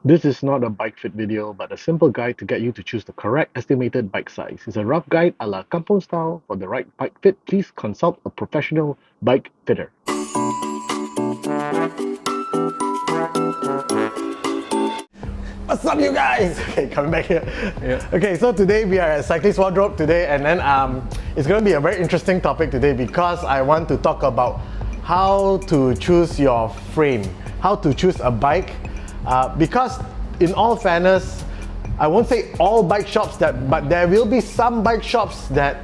This is not a bike fit video, but a simple guide to get you to choose the correct estimated bike size. It's a rough guide a la Kampung style. For the right bike fit, please consult a professional bike fitter. What's up, you guys? Okay, coming back here. Yeah. Okay, so today we are at Cyclist Wardrobe today, and then it's going to be a very interesting topic today because I want to talk about how to choose your frame, how to choose a bike. Because in all fairness, I won't say all bike shops but there will be some bike shops that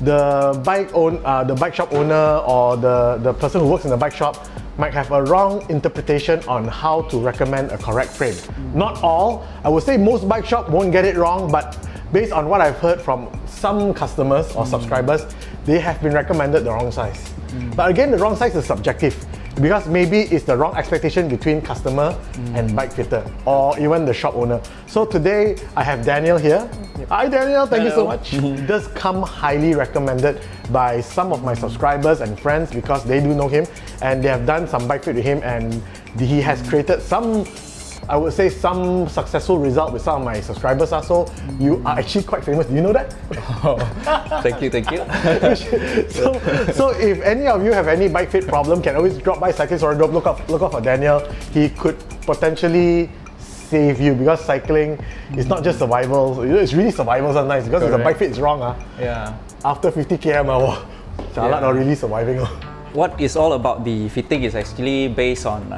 the bike shop owner or the person who works in the bike shop might have a wrong interpretation on how to recommend a correct frame. Not all. I would say most bike shop won't get it wrong, but based on what I've heard from some customers or subscribers, they have been recommended the wrong size. But again, the wrong size is subjective because maybe it's the wrong expectation between customer and bike fitter or even the shop owner. So today I have Daniel here. Hi Daniel, thank you so much. He does come highly recommended by some of my subscribers and friends because they do know him and they have done some bike fit with him, and he has created some, I would say, some successful result with some of my subscribers. So you are actually quite famous. Do you know that? Oh, thank you. so if any of you have any bike fit problem, can always drop by Cyclist Wardrobe, look up for Daniel. He could potentially save you because cycling is not just survival. It's really survival sometimes because if the bike fit is wrong, Yeah. after 50 km, Charlotte not really surviving. What is all about the fitting is actually based on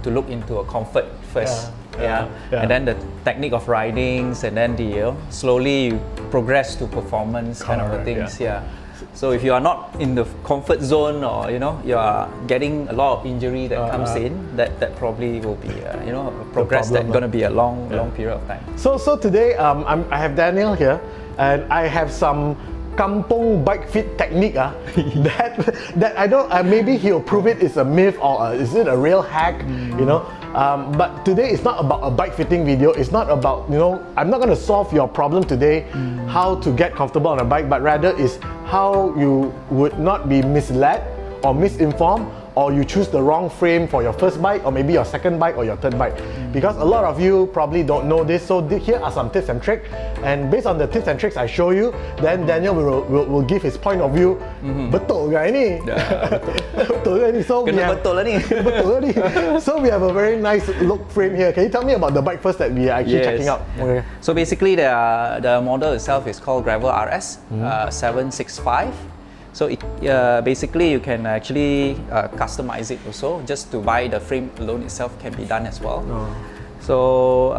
to look into a comfort first. Yeah. And then the technique of ridings, and then slowly you progress to performance kind of things. Yeah. So if you are not in the comfort zone, or you are getting a lot of injury that comes in, that probably will be a progress that's going to be a long period of time. So today I have Daniel here, and I have some Kampung bike fit technique that I don't, maybe he'll prove it is a myth or is it a real hack, but today it's not about a bike fitting video. It's not about, I'm not going to solve your problem today, how to get comfortable on a bike, but rather is how you would not be misled or misinformed, or you choose the wrong frame for your first bike or maybe your second bike or your third bike. Because a lot of you probably don't know this, so here are some tips and tricks, and based on the tips and tricks I show you, then Daniel will give his point of view. Betul ke ini? Betul ke ini? So betul lah ni. Betul ni. So we have a very nice look frame here. Can you tell me about the bike first that we are actually checking out? Okay. So basically the model itself is called Gravel RS 765. So basically you can actually customize it also. Just to buy the frame alone itself can be done as well. So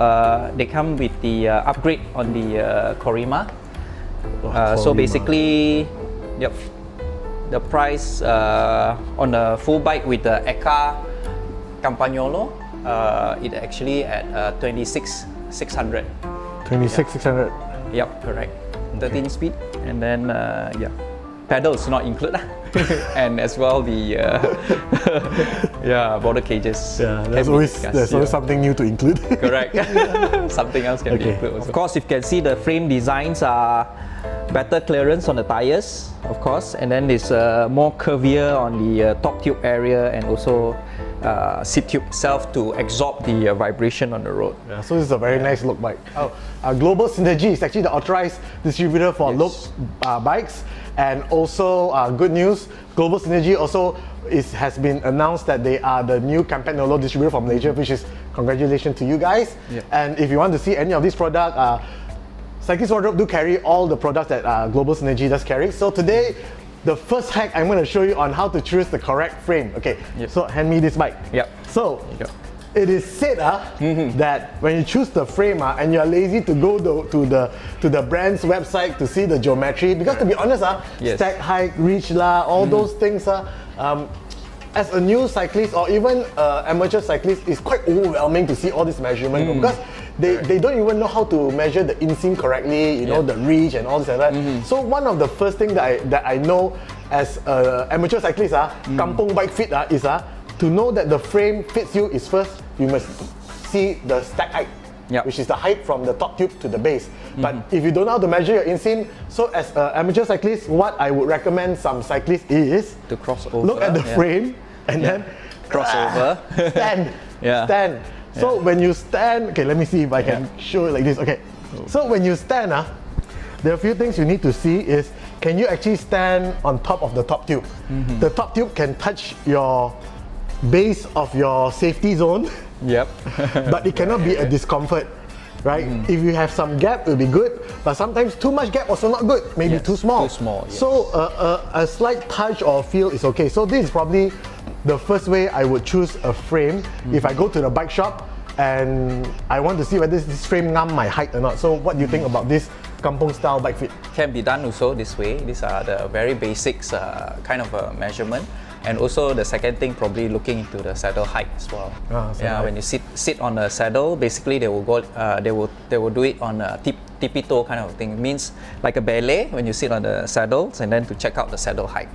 they come with the upgrade on the Korima. So basically, the price on the full bike with the Eka Campagnolo, it actually at 26,600. 26,600. Yep, correct. 13 speed, and then pedals not included, and as well the border cages. Yeah, there's always something new to include. Correct. Something else can be included also. Of course, you can see the frame designs are better clearance on the tires, of course, and then there's more curvier on the top tube area, and also seat tube itself to absorb the vibration on the road. Yeah, so this is a very nice look bike. Global Synergy is actually the authorized distributor for look bikes, and also good news, Global Synergy also has been announced that they are the new Campagnolo distributor from Malaysia, which is congratulations to you guys. And if you want to see any of these products, Cyclist Wardrobe do carry all the products that Global Synergy does carry. So today, the first hack I'm going to show you on how to choose the correct frame. Okay, so hand me this bike. So it is said that when you choose the frame and you're lazy to go to the brand's website to see the geometry, because to be honest, stack height, reach all those things as a new cyclist or even amateur cyclist, it's quite overwhelming to see all this measurement because they don't even know how to measure the inseam correctly, the reach and all this like that. So one of the first things that I know as an amateur cyclist, Kampung bike fit is to know that the frame fits you is first, you must see the stack height. Which is the height from the top tube to the base. But if you don't know how to measure your inseam, so as an amateur cyclist, what I would recommend some cyclists is to cross over. Look at the frame and then cross over. Stand. So when you stand, okay, let me see if I can show it like this. Okay, so when you stand, there are a few things you need to see is, can you actually stand on top of the top tube? The top tube can touch your base of your safety zone, Yep. but it cannot be a discomfort, right? If you have some gap, it'll be good, but sometimes too much gap also not good, maybe Yes, too small. too small, yes. So a slight touch or feel is okay. So this is probably the first way I would choose a frame if I go to the bike shop and I want to see whether this frame ngam my height or not. So what do you think about this Kampung style bike fit? Can be done also this way. These are the very basics kind of a measurement. And also the second thing, probably looking into the saddle height as well. Saddle height. When you sit on the saddle, basically they will go, they will do it on a tippy toe kind of thing. It means like a ballet when you sit on the saddles, and then to check out the saddle height.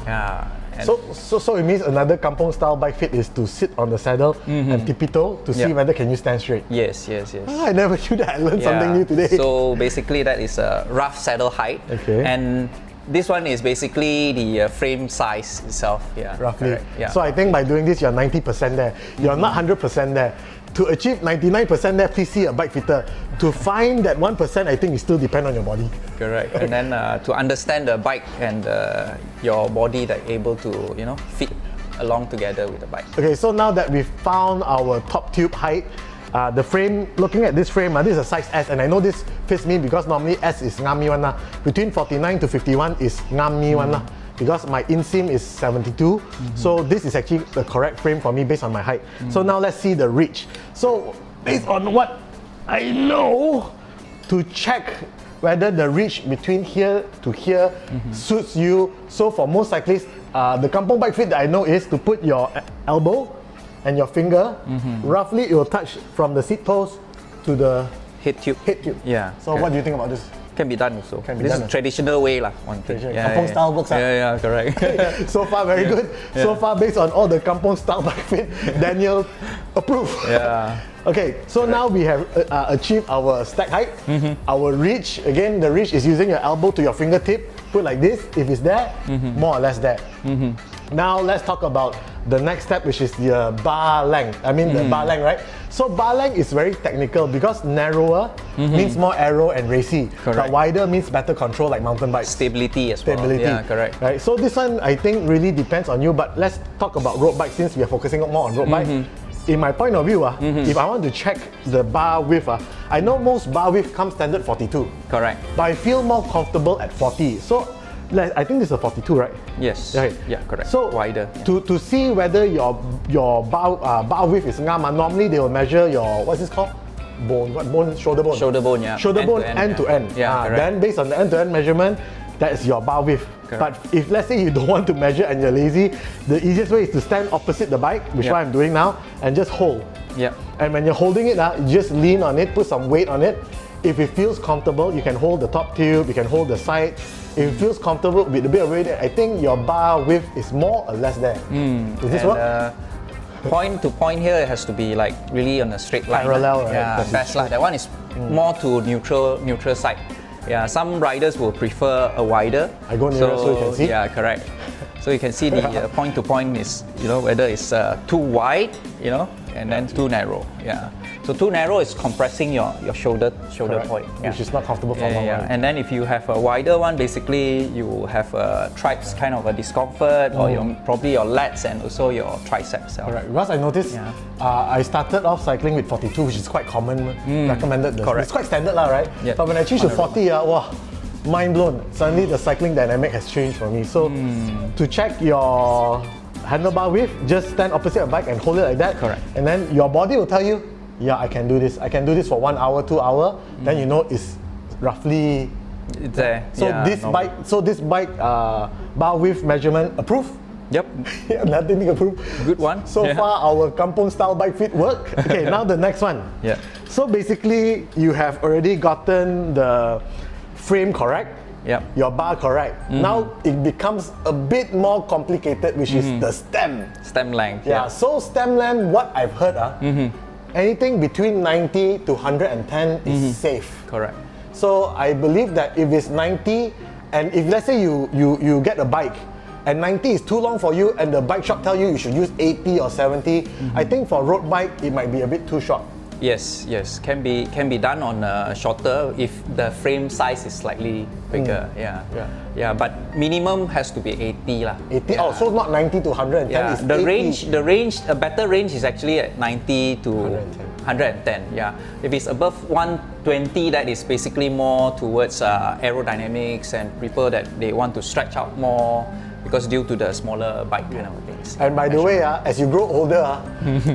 And So it means another Kampung style bike fit is to sit on the saddle and tippy toe to see whether can you stand straight. Yes. I never knew that. I learned something new today. So basically that is a rough saddle height. Okay. And this one is basically the frame size itself. Yeah. Roughly. Correct. Yeah. So I think by doing this, you're 90% there. You're not 100% there. To achieve 99% there, please see a bike fitter. To find that 1%, I think it still depends on your body. Correct. And then to understand the bike and your body that able to fit along together with the bike. Okay, so now that we've found our top tube height, the frame, looking at this frame, this is a size S, and I know this fits me because normally S is ngami one lah. Between 49 to 51 is ngami one lah. Because my inseam is 72, so this is actually the correct frame for me based on my height. So now let's see the reach. So based on what I know, to check whether the reach between here to here suits you. So for most cyclists, the Kampung bike fit that I know is to put your elbow and your finger, roughly it will touch from the seat post to the Head tube. Yeah. So what do you think about this? Can be done also. Can be This done. is traditional way lah. One thing. Kampung style works. Yeah, correct. So far, very good. So far, based on all the Kampung style bike fit, Daniel approved. Yeah. Okay, so now we have achieved our stack height, our reach. Again, the reach is using your elbow to your fingertip. Put like this. If it's there, more or less there. Now let's talk about the next step, which is the bar length. I mean the bar length, right? So bar length is very technical because narrower means more aero and racy, but Correct. wider means better control, like mountain bikes. Stability as well. Stability. Yeah, correct. Right. So this one I think really depends on you. But let's talk about road bike since we are focusing more on road bike. In my point of view, if I want to check the bar width, I know most bar width comes standard 42, Correct. but I feel more comfortable at 40. So I think this is a 42, right? Yes. Right. Yeah, correct. So wider. to see whether your bar width is ngam, normally they will measure your, what's this called? Bone. What bone? Shoulder bone. Shoulder bone, yeah. Shoulder bone end to end. Yeah, correct. Then based on the end to end measurement, that is your bar width. Correct. But if let's say you don't want to measure and you're lazy, the easiest way is to stand opposite the bike, which is what I'm doing now, and just hold. Yeah. And when you're holding it, you just lean on it, put some weight on it. If it feels comfortable, you can hold the top tube, you can hold the side. If it feels comfortable with a bit of weight, I think your bar width is more or less there. Does this work? Point to point here, it has to be like really on a straight line. Parallel, right? Yeah, That's best lah. That one is more to neutral side. Yeah, some riders will prefer a wider. I go nearer so you can see. Yeah, correct. So you can see the point to point is, whether it's too wide, and then too narrow. Yeah. So too narrow is compressing your shoulder Correct. point. Yeah. Which is not comfortable for a long run. And then if you have a wider one, basically you have a triceps kind of a discomfort, or probably your lats and also your triceps. Alright, because I noticed I started off cycling with 42, which is quite common, recommended. Correct. It's quite standard lah, right? Yep. But when I changed to 40, wow, mind blown. Suddenly the cycling dynamic has changed for me. So to check your handlebar width, just stand opposite a bike and hold it like that. Correct. And then your body will tell you, yeah, I can do this. I can do this for 1 hour, 2 hours. Then you know it's roughly. It's there. So this bike bar width measurement approved. Yep. Yeah, nothing to approve. Good one. So far, our Kampung style bike fit work. Okay, now the next one. Yeah. So basically, you have already gotten the frame correct. Yep. Your bar correct. Now it becomes a bit more complicated, which is the stem. Stem length. Yeah. So stem length, what I've heard, anything between 90 to 110 is safe. Correct. So I believe that if it's 90, and if let's say you get a bike and 90 is too long for you, and the bike shop tell you should use 80 or 70. I think for road bike, it might be a bit too short. Yes, can be done on shorter if the frame size is slightly bigger. Yeah. But minimum has to be 80 lah. 80. Oh, so not 90 to 110. Yeah, It's the 80. range, a better range is actually at 90 to 110. Yeah, if it's above 120, that is basically more towards aerodynamics and people that they want to stretch out more because due to the smaller bike kind of things. And by the way, as you grow older,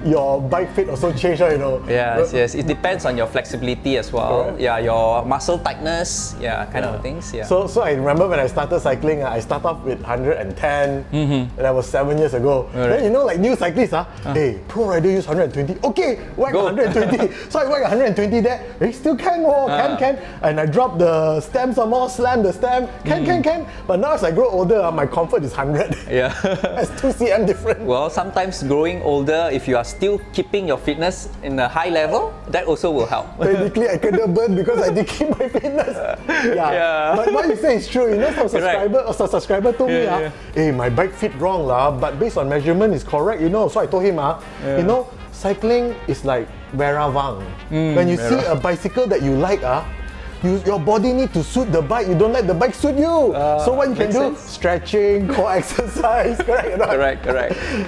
your bike fit also change, you know. Yes. It depends on your flexibility as well. Correct. Yeah, your muscle tightness. Yeah, kind of things. Yeah. So I remember when I started cycling, I started off with 110, and that was 7 years ago. Then you know, like new cyclists, hey, pro rider use 120. Okay, whack 120. So I whack 120 there. Hey, still can. And I drop the stem some more, slam the stem. Can. But now as I grow older, my comfort is 100. Yeah. That's 2 cm different. Well, sometimes growing older, if you are still keeping your fitness in a high level, that also will help. Technically, I couldn't burn because I did keep my fitness. Yeah. But what you say is true. You know, some subscriber told me, hey, my bike fit wrong lah, but based on measurement is correct. You know, so I told him, you know, cycling is like Veravang. When you see a bicycle that you like, your body need to suit the bike. You don't let the bike suit you. So what you can do? Sense. Stretching, core exercise. Correct.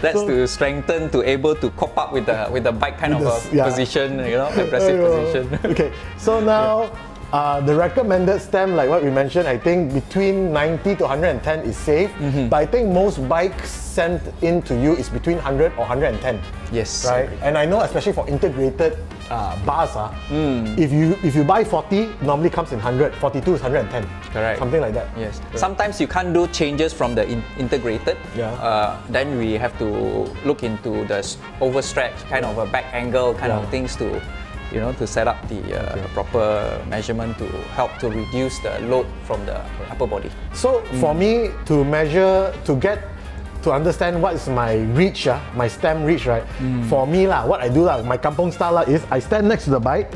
That's to strengthen, to able to cope up with the bike kind of position, you know, aggressive position. Okay. So now. The recommended stem, like what we mentioned, I think between 90 to 110 is safe. But I think most bikes sent in to you is between 100 or 110. Yes. Right. And I know, especially for integrated bars, if you buy 40, normally comes in 100. 42 is 110. Correct. Something like that. Yes. Correct. Sometimes you can't do changes from the integrated. Then we have to look into the overstretch, kind of a back angle kind of things to, you know, to set up the proper measurement to help to reduce the load from the upper body. So for me to measure, to understand what is my reach, my stem reach, right? For me what I do my Kampung style is I stand next to the bike.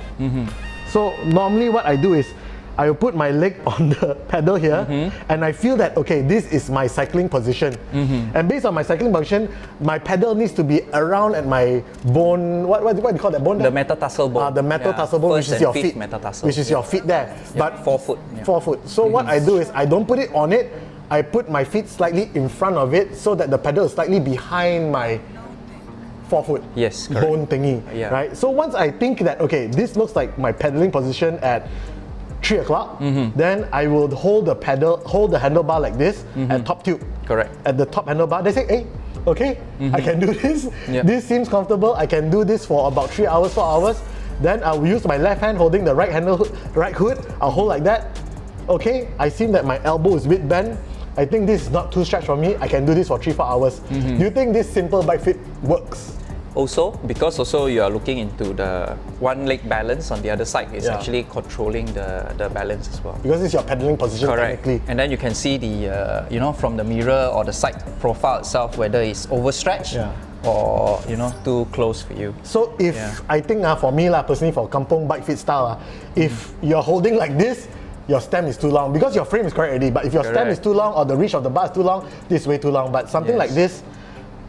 So normally what I do is I will put my leg on the pedal here, and I feel that, okay, this is my cycling position. And based on my cycling position, my pedal needs to be around at my bone, what do you call that bone? The metatarsal bone. The metatarsal bone, which is your feet. Metatarsal. Which is your feet there. But 4 foot. 4 foot. So what I do is I don't put it on it, I put my feet slightly in front of it so that the pedal is slightly behind my 4 foot bone thingy. Right? So once I think that, okay, this looks like my pedaling position at 3 o'clock, then I will hold the handlebar like this at top tube. Correct. At the top handlebar, they say, hey, okay, I can do this. This seems comfortable. I can do this for about 3 hours, 4 hours. Then I will use my left hand holding the right hood. I'll hold like that. Okay, I see that my elbow is a bit bent. I think this is not too stretched for me. I can do this for 3-4 hours. Do you think this simple bike fit works? Also, because you are looking into the one leg balance on the other side is actually controlling the balance as well. Because it's your pedaling position. Correct. Technically. And then you can see the, you know, from the mirror or the side profile itself, whether it's overstretched or, you know, too close for you. So if, I think for me personally for Kampung bike fit style, if you're holding like this, your stem is too long. Because your frame is correct already, but if your stem is too long or the reach of the bar is too long, this is way too long. But something like this,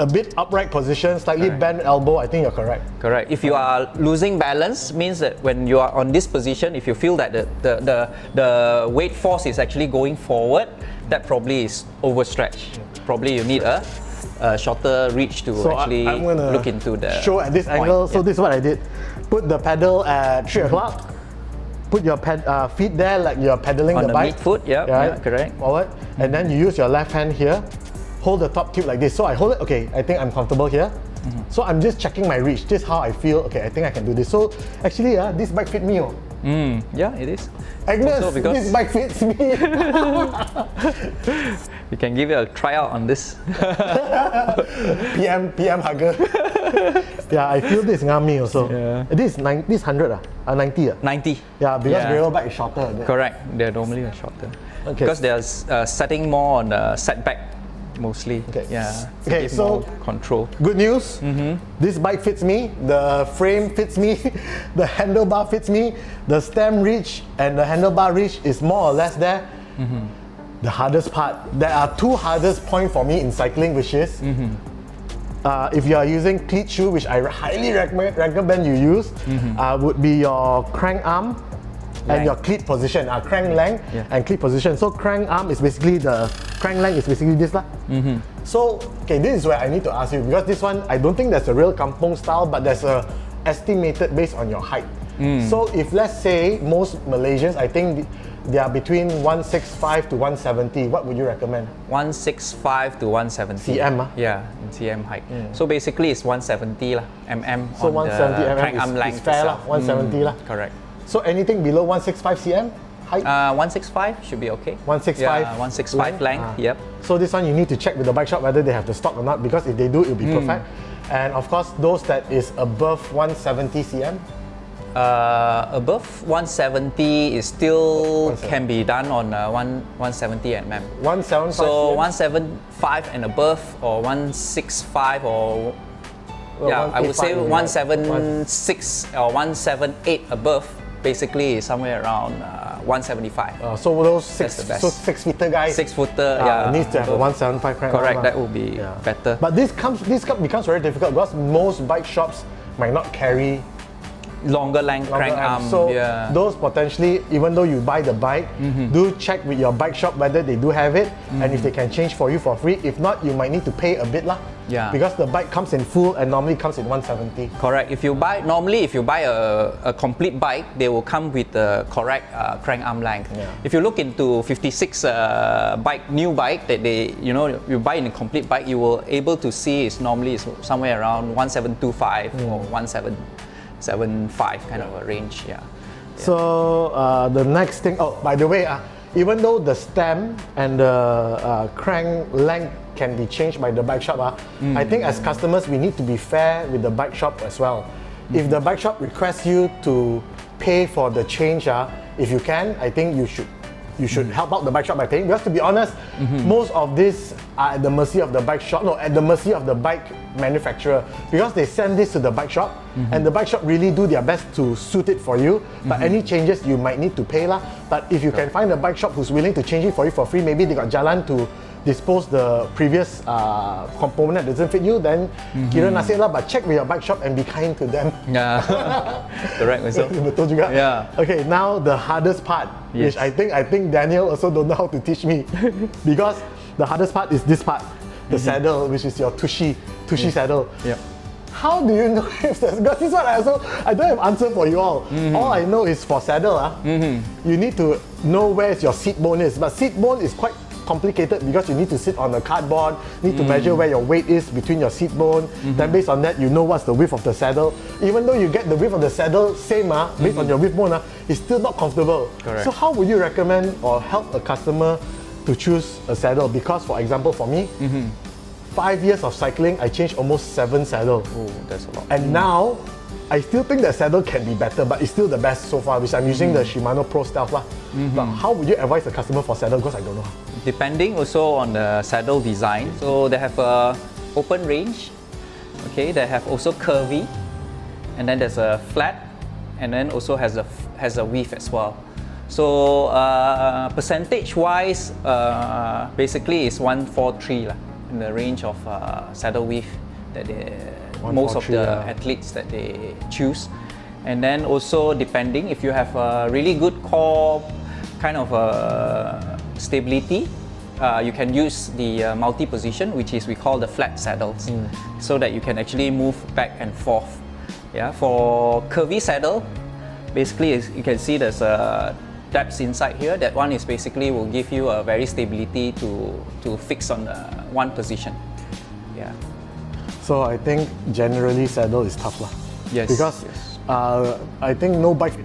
a bit upright position, slightly bent elbow, I think you're correct. Correct. If you are losing balance, means that when you are on this position, if you feel that the weight force is actually going forward, that probably is overstretched. Probably you need a shorter reach to actually look into the show at this angle. So this is what I did. Put the pedal at 3 o'clock. Put your feet there like you're pedaling on the bike. Midfoot, correct. Forward. And then you use your left hand here. Hold the top tube like this. So I hold it, okay, I think I'm comfortable here. So I'm just checking my reach. This is how I feel, okay, I think I can do this. So actually, this bike fit me. Yeah, it is. Agnes, this bike fits me. You can give it a tryout on this. PM hugger. Yeah, I feel this is me also. This is 100 90 90. Yeah, because gravel bike is shorter. Correct, they're normally shorter. Because they're setting more on the setback. Mostly, Okay, so more control. Good news. This bike fits me. The frame fits me. The handlebar fits me. The stem reach and the handlebar reach is more or less there. the hardest part. There are two hardest points for me in cycling, which is if you are using cleat shoe, which I highly recommend you use, would be your crank arm and your cleat position, crank length and cleat position. So crank arm is basically the crank length is basically this lah. So okay, this is where I need to ask you, because this one I don't think there's a real kampung style, but there's a estimated based on your height. So if let's say most Malaysians, I think they are between 165 to 170. What would you recommend? 165 to 170. CM? Yeah, in CM height. So basically it's 170 lah, mm So on 170 the mm crank arm length is fair lah, itself. 170 lah. Correct. So anything below 165 cm height? 165 should be okay. 165 Yeah, 165 length, yep. So this one you need to check with the bike shop whether they have the stock or not, because if they do, it'll be perfect. And of course, those that is above 170 cm. Above 170 is still 170. can be done on 170 mm. 175 So cm. 175 and above, or 165, or I would say 176 or 178 above. Basically, is somewhere around 175. So those That's the best. 6 meter guys 6 footer, yeah. needs to have a 175 crank Correct, arm, that would be better. But this becomes very difficult because most bike shops might not carry Longer length longer crank arm. arms. So Yeah. those potentially, even though you buy the bike, do check with your bike shop whether they do have it, and if they can change for you for free. If not, you might need to pay a bit lah. Yeah. Because the bike comes in full and normally comes in 170. Correct. If you buy a complete bike, they will come with the correct crank arm length. Yeah. If you look into 56 new bike that you buy in a complete bike, you will able to see it's normally somewhere around 1725 or 1775 kind of a range. Yeah. So the next thing, by the way, even though the stem and the crank length can be changed by the bike shop, I think as customers we need to be fair with the bike shop as well. If the bike shop requests you to pay for the change, if you can, I think you should help out the bike shop by paying, because to be honest, most of this are at the mercy of the bike shop, at the mercy of the bike manufacturer, because they send this to the bike shop and the bike shop really do their best to suit it for you, but any changes you might need to pay lah. But if you can find a bike shop who's willing to change it for you for free, maybe they got jalan to dispose the previous component that doesn't fit you, then kira nasib lah, but check with your bike shop and be kind to them. Yeah. Correct. Also. Betul juga. Yeah. Okay, now the hardest part, which I think Daniel also don't know how to teach me, because the hardest part is this part, the saddle, which is your tushy saddle. Yep. How do you know if there's, because this one I don't have answer for you all. All I know is for saddle, you need to know where your seat bone is, but seat bone is quite complicated because you need to sit on a cardboard, need to measure where your weight is between your seat bone. Then based on that, you know what's the width of the saddle. Even though you get the width of the saddle same, based on your width bone, it's still not comfortable. Correct. So how would you recommend or help a customer to choose a saddle? Because for example, for me, 5 years of cycling, I changed almost 7 saddles. Oh, that's a lot. And now, I still think that saddle can be better, but it's still the best so far, which I'm using the Shimano Pro Stealth lah. But how would you advise the customer for saddle? Because I don't know. Depending also on the saddle design. So they have a open range. Okay, they have also curvy, and then there's a flat, and then also has a width as well. So percentage-wise, basically it's 143 lah, in the range of saddle width that most of the athletes that they choose. And then also depending if you have a really good core kind of stability, you can use the multi-position, which is we call the flat saddles, so that you can actually move back and forth. Yeah, for curvy saddle, basically you can see there's a depths inside here. That one is basically will give you a very stability to fix on one position. Yeah. So I think generally saddle is tough lah. Yes. Because I think no bike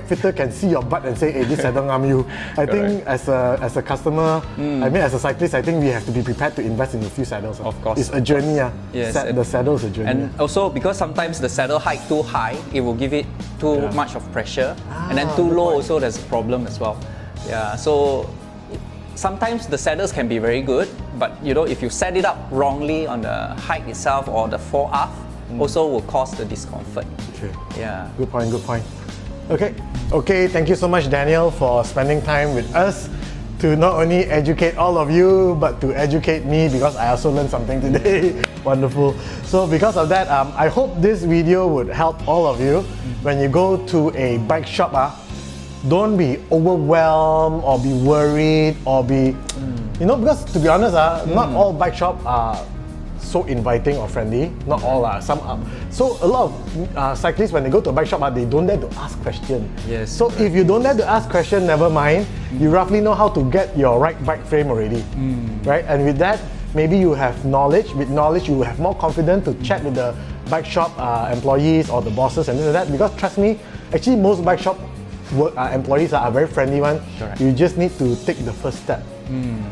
fitter can see your butt and say, "Hey, this saddle ngam you." I think as a customer, I mean as a cyclist, I think we have to be prepared to invest in a few saddles. Of course. It's a journey. Yes. The saddle is a journey. And also because sometimes the saddle height too high, it will give it too much of pressure, and then too low also there's a problem as well. Yeah. So sometimes the saddles can be very good, but if you set it up wrongly on the height itself or the fore-aft, also will cause the discomfort. Okay. Yeah. Good point. Okay. Thank you so much, Daniel, for spending time with us. to not only educate all of you, but to educate me, because I also learned something today. Wonderful. So because of that, I hope this video would help all of you. When you go to a bike shop, don't be overwhelmed or be worried or be, because to be honest, not all bike shops are so inviting or friendly. Not all are, some are. So a lot of cyclists, when they go to a bike shop, they don't dare to ask questions. Yes. So if you don't dare to ask questions, never mind. You roughly know how to get your right bike frame already, right? And with that, maybe you have knowledge. With knowledge, you have more confidence to chat with the bike shop employees or the bosses and things like that. Because trust me, actually most bike shop employees are very friendly one. Correct. You just need to take the first step.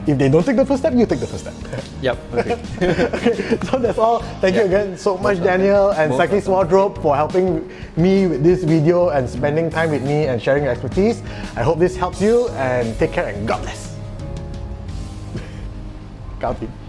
If they don't take the first step, you take the first step. Yep. Okay. Okay, so that's all. Thank you again so much, Daniel and Cyclist Wardrobe, for helping me with this video and spending time with me and sharing your expertise. I hope this helps you, and take care and God bless. Kampung.